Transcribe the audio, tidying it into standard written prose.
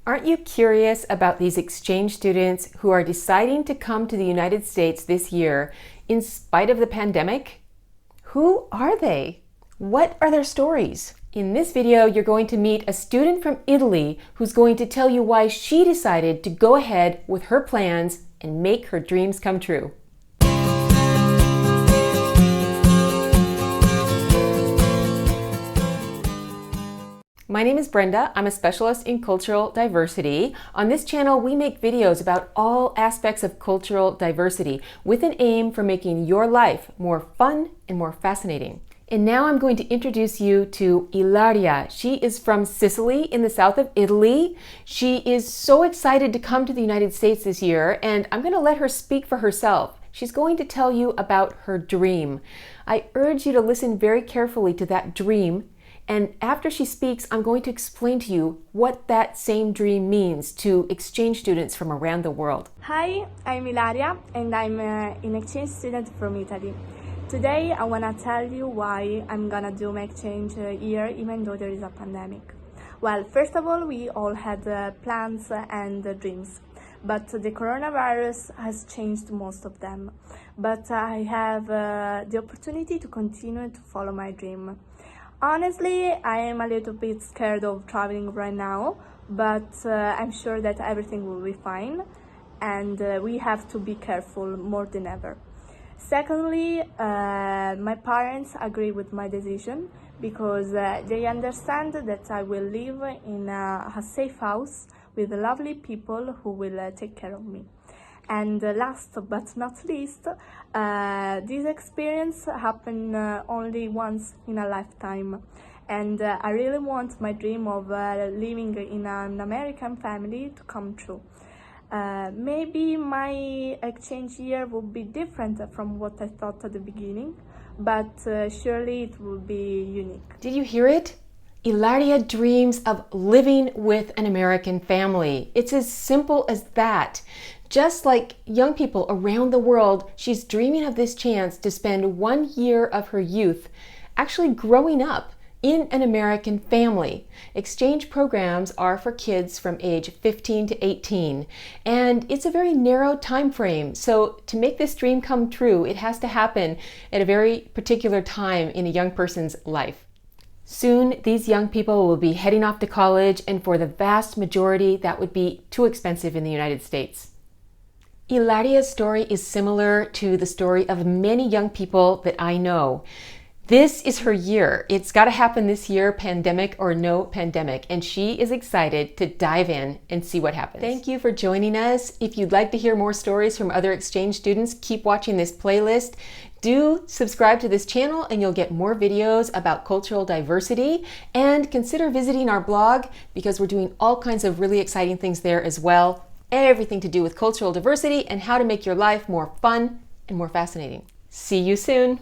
Aren't you curious about these exchange students who are deciding to come to the United States this year in spite of the pandemic? Who are they? What are their stories? In this video, you're going to meet a student from Italy who's going to tell you why she decided to go ahead with her plans and make her dreams come true. My name is Brenda. I'm a specialist in cultural diversity. On this channel, we make videos about all aspects of cultural diversity with an aim for making your life more fun and more fascinating. And now I'm going to introduce you to Ilaria. She is from Sicily in the south of Italy. She is so excited to come to the United States this year, and I'm going to let her speak for herself. She's going to tell you about her dream. I urge you to listen very carefully to that dream. And after she speaks, I'm going to explain to you what that same dream means to exchange students from around the world. Hi, I'm Ilaria and I'm an exchange student from Italy. Today I want to tell you why I'm gonna do my exchange here even though there is a pandemic. Well, first of all, we all had plans and dreams, but the coronavirus has changed most of them. But I have the opportunity to continue to follow my dream. Honestly, I am a little bit scared of traveling right now, but I'm sure that everything will be fine, and we have to be careful more than ever. Secondly, my parents agree with my decision because they understand that I will live in a safe house with lovely people who will take care of me. And last but not least, this experience happened only once in a lifetime, and I really want my dream of living in an American family to come true. Maybe my exchange year will be different from what I thought at the beginning, but surely it will be unique. Did you hear it? Ilaria dreams of living with an American family. It's as simple as that. Just like young people around the world, she's dreaming of this chance to spend 1 year of her youth actually growing up in an American family. Exchange programs are for kids from age 15 to 18, and it's a very narrow time frame. So to make this dream come true, it has to happen at a very particular time in a young person's life. Soon, these young people will be heading off to college, and for the vast majority, that would be too expensive in the United States. Ilaria's story is similar to the story of many young people that I know. This is her year. It's got to happen this year, pandemic or no pandemic, and she is excited to dive in and see what happens. Thank you for joining us. If you'd like to hear more stories from other exchange students, keep watching this playlist. Do subscribe to this channel and you'll get more videos about cultural diversity, and consider visiting our blog because we're doing all kinds of really exciting things there as well. Everything to do with cultural diversity and how to make your life more fun and more fascinating. See you soon.